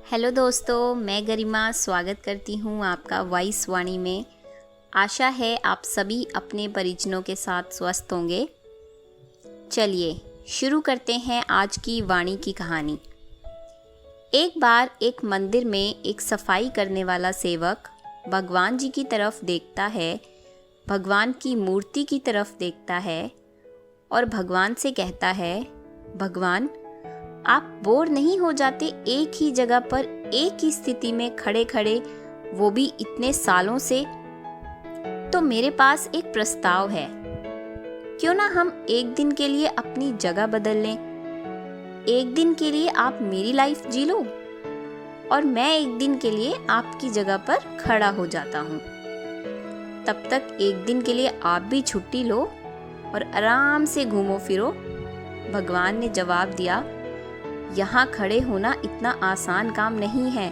Hello दोस्तों, मैं गरिमा स्वागत करती हूँ आपका वॉइस वाणी में। आशा है आप सभी अपने परिजनों के साथ स्वस्थ होंगे। चलिए शुरू करते हैं आज की वाणी की कहानी। एक बार एक मंदिर में एक सफाई करने वाला सेवक भगवान जी की तरफ देखता है, भगवान की मूर्ति की तरफ देखता है और भगवान से कहता है, भगवान आप बोर नहीं हो जाते एक ही जगह पर एक ही स्थिति में खड़े खड़े, वो भी इतने सालों से? तो मेरे पास एक प्रस्ताव है, क्यों ना हम एक दिन के लिए अपनी जगह बदल लें। एक दिन के लिए आप मेरी लाइफ जी लो और मैं एक दिन के लिए आपकी जगह पर खड़ा हो जाता हूँ। तब तक एक दिन के लिए आप भी छुट्टी लो और आराम से घूमो फिरो। भगवान ने जवाब दिया, यहाँ खड़े होना इतना आसान काम नहीं है।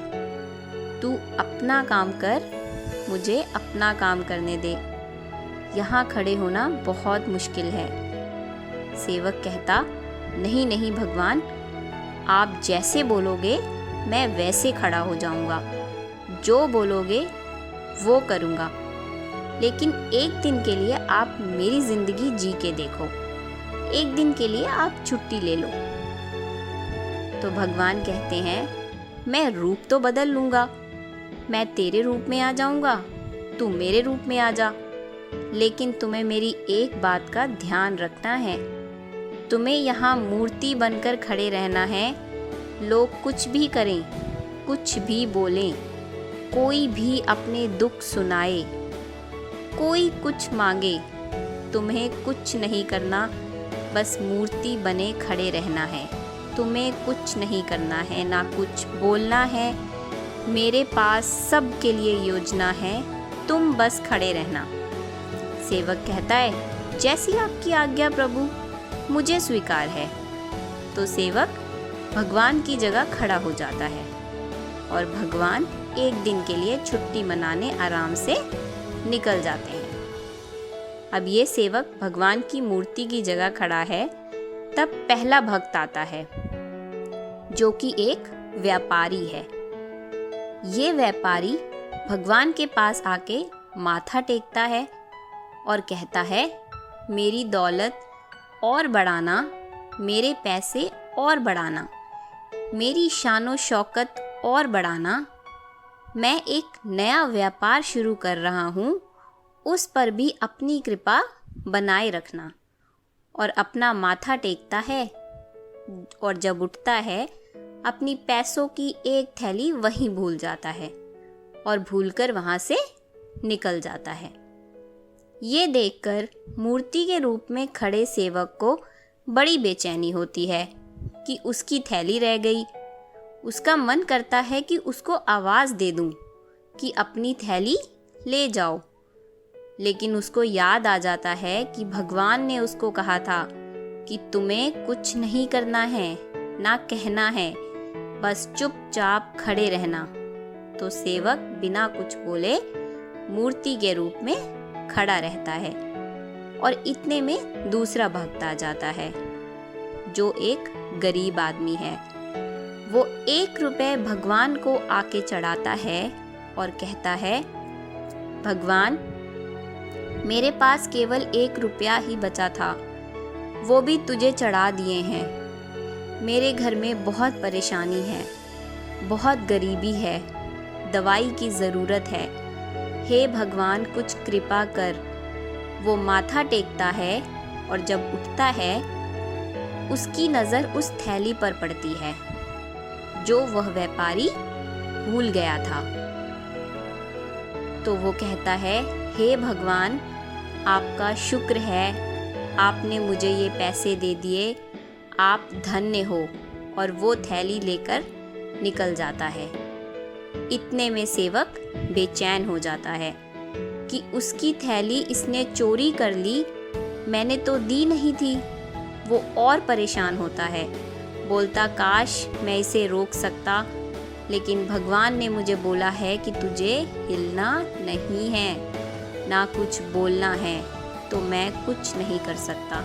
तू अपना काम कर, मुझे अपना काम करने दे। यहाँ खड़े होना बहुत मुश्किल है। सेवक कहता, नहीं नहीं भगवान, आप जैसे बोलोगे मैं वैसे खड़ा हो जाऊंगा, जो बोलोगे वो करूंगा। लेकिन एक दिन के लिए आप मेरी जिंदगी जी के देखो, एक दिन के लिए आप छुट्टी ले लो। तो भगवान कहते हैं, मैं रूप तो बदल लूँगा, मैं तेरे रूप में आ जाऊँगा, तू मेरे रूप में आ जा। लेकिन तुम्हें मेरी एक बात का ध्यान रखना है, तुम्हें यहाँ मूर्ति बनकर खड़े रहना है। लोग कुछ भी करें, कुछ भी बोलें, कोई भी अपने दुख सुनाए, कोई कुछ मांगे, तुम्हें कुछ नहीं करना, बस मूर्ति बने खड़े रहना है। तुम्हें कुछ नहीं करना है, ना कुछ बोलना है। मेरे पास सब के लिए योजना है, तुम बस खड़े रहना। सेवक कहता है, जैसी आपकी आज्ञा प्रभु, मुझे स्वीकार है। तो सेवक भगवान की जगह खड़ा हो जाता है और भगवान एक दिन के लिए छुट्टी मनाने आराम से निकल जाते हैं। अब ये सेवक भगवान की मूर्ति की जगह खड़ा है। तब पहला भक्त आता है, जो कि एक व्यापारी है। ये व्यापारी भगवान के पास आके माथा टेकता है और कहता है, मेरी दौलत और बढ़ाना, मेरे पैसे और बढ़ाना, मेरी शानो शौकत और बढ़ाना। मैं एक नया व्यापार शुरू कर रहा हूँ, उस पर भी अपनी कृपा बनाए रखना। और अपना माथा टेकता है और जब उठता है अपनी पैसों की एक थैली वहीं भूल जाता है और भूलकर वहाँ से निकल जाता है। ये देखकर मूर्ति के रूप में खड़े सेवक को बड़ी बेचैनी होती है कि उसकी थैली रह गई। उसका मन करता है कि उसको आवाज़ दे दूं कि अपनी थैली ले जाओ, लेकिन उसको याद आ जाता है कि भगवान ने उसको कहा था कि तुम्हें कुछ नहीं करना है, ना कहना है, बस चुपचाप खड़े रहना। तो सेवक बिना कुछ बोले मूर्ति के रूप में खड़ा रहता है और इतने में दूसरा भक्त आ जाता है, जो एक गरीब आदमी है। वो 1 रुपए भगवान को आके चढ़ाता है और कहता है, भगवान मेरे पास केवल 1 रुपया ही बचा था, वो भी तुझे चढ़ा दिए हैं। मेरे घर में बहुत परेशानी है, बहुत गरीबी है, दवाई की ज़रूरत है। हे भगवान कुछ कृपा कर। वो माथा टेकता है और जब उठता है उसकी नज़र उस थैली पर पड़ती है जो वह व्यापारी भूल गया था। तो वो कहता है, हे भगवान आपका शुक्र है, आपने मुझे ये पैसे दे दिए, आप धन्य हो। और वो थैली लेकर निकल जाता है। इतने में सेवक बेचैन हो जाता है कि उसकी थैली इसने चोरी कर ली, मैंने तो दी नहीं थी। वो और परेशान होता है, बोलता, काश मैं इसे रोक सकता, लेकिन भगवान ने मुझे बोला है कि तुझे हिलना नहीं है, ना कुछ बोलना है, तो मैं कुछ नहीं कर सकता।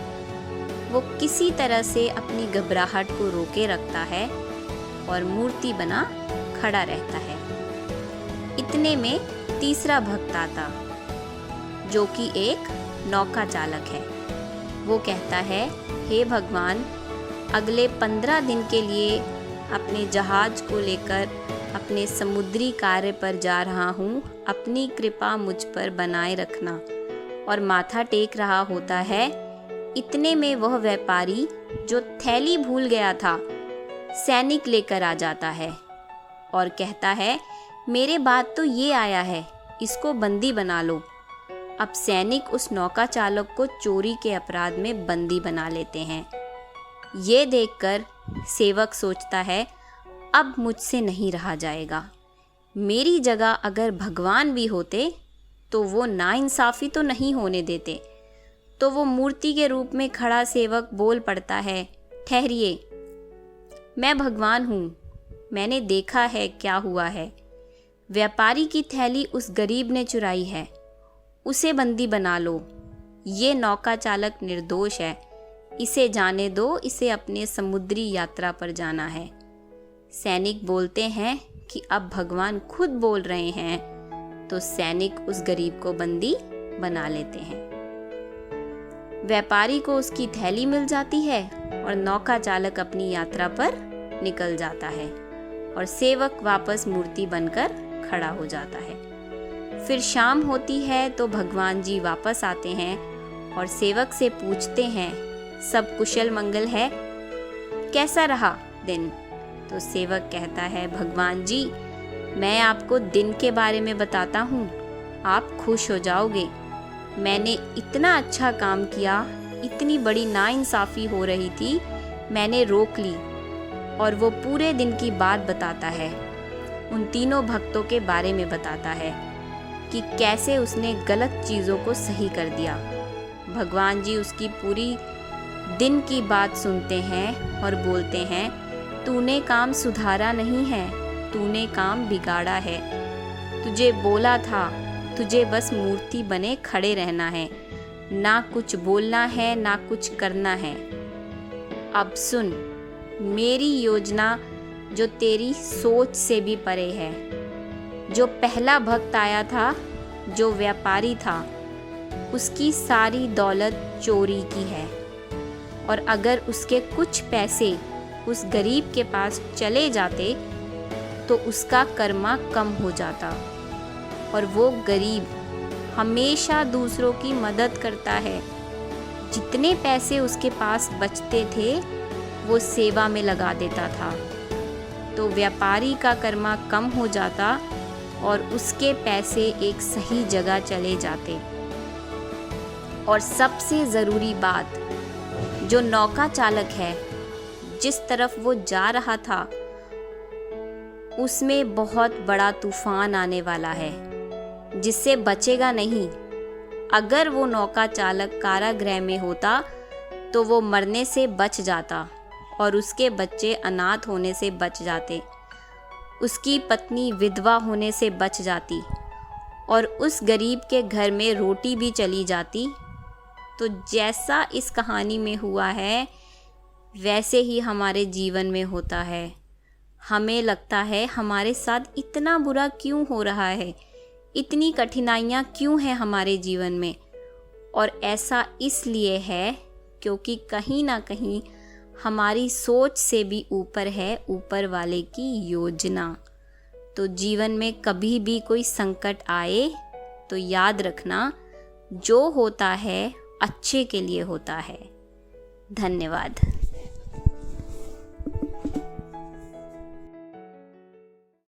वो किसी तरह से अपनी घबराहट को रोके रखता है और मूर्ति बना खड़ा रहता है। इतने में तीसरा भक्त आता, जो कि एक नौका चालक है। वो कहता है, हे भगवान, अगले 15 दिन के लिए अपने जहाज को लेकर अपने समुद्री कार्य पर जा रहा हूँ, अपनी कृपा मुझ पर बनाए रखना। और माथा टेक रहा होता है। इतने में वह व्यापारी जो थैली भूल गया था, सैनिक लेकर आ जाता है और कहता है, मेरे बाद तो ये आया है, इसको बंदी बना लो। अब सैनिक उस नौका चालक को चोरी के अपराध में बंदी बना लेते हैं। ये देखकर सेवक सोचता है, अब मुझसे नहीं रहा जाएगा। मेरी जगह अगर भगवान भी होते तो वो नाइंसाफ़ी तो नहीं होने देते। तो वो मूर्ति के रूप में खड़ा सेवक बोल पड़ता है, ठहरिए, मैं भगवान हूँ, मैंने देखा है क्या हुआ है। व्यापारी की थैली उस गरीब ने चुराई है, उसे बंदी बना लो। ये नौका चालक निर्दोष है, इसे जाने दो, इसे अपने समुद्री यात्रा पर जाना है। सैनिक बोलते हैं कि अब भगवान खुद बोल रहे हैं, तो सैनिक उस गरीब को बंदी बना लेते हैं। व्यापारी को उसकी थैली मिल जाती है और नौका चालक अपनी यात्रा पर निकल जाता है और सेवक वापस मूर्ति बनकर खड़ा हो जाता है। फिर शाम होती है तो भगवान जी वापस आते हैं और सेवक से पूछते हैं, सब कुशल मंगल है, कैसा रहा दिन? तो सेवक कहता है, भगवान जी, मैं आपको दिन के बारे में बताता हूँ, आप खुश हो जाओगे। मैंने इतना अच्छा काम किया, इतनी बड़ी नाइंसाफ़ी हो रही थी, मैंने रोक ली। और वो पूरे दिन की बात बताता है, उन तीनों भक्तों के बारे में बताता है कि कैसे उसने गलत चीज़ों को सही कर दिया। भगवान जी उसकी पूरी दिन की बात सुनते हैं और बोलते हैं, तूने काम सुधारा नहीं है, तूने काम बिगाड़ा है। तुझे बोला था, तुझे बस मूर्ति बने खड़े रहना है, ना कुछ बोलना है, ना कुछ करना है। अब सुन, मेरी योजना जो तेरी सोच से भी परे है। जो पहला भक्त आया था, जो व्यापारी था, उसकी सारी दौलत चोरी की है, और अगर उसके कुछ पैसे उस गरीब के पास चले जाते तो उसका कर्मा कम हो जाता। और वो गरीब हमेशा दूसरों की मदद करता है। जितने पैसे उसके पास बचते थे वो सेवा में लगा देता था, तो व्यापारी का कर्मा कम हो जाता और उसके पैसे एक सही जगह चले जाते। और सबसे ज़रूरी बात, जो नौका चालक है, जिस तरफ वो जा रहा था उसमें बहुत बड़ा तूफान आने वाला है, जिससे बचेगा नहीं। अगर वो नौका चालक कारागृह में होता तो वो मरने से बच जाता और उसके बच्चे अनाथ होने से बच जाते, उसकी पत्नी विधवा होने से बच जाती और उस गरीब के घर में रोटी भी चली जाती। तो जैसा इस कहानी में हुआ है वैसे ही हमारे जीवन में होता है। हमें लगता है हमारे साथ इतना बुरा क्यों हो रहा है, इतनी कठिनाइयाँ क्यों हैं हमारे जीवन में, और ऐसा इसलिए है क्योंकि कहीं ना कहीं हमारी सोच से भी ऊपर है ऊपर वाले की योजना। तो जीवन में कभी भी कोई संकट आए तो याद रखना, जो होता है अच्छे के लिए होता है। धन्यवाद।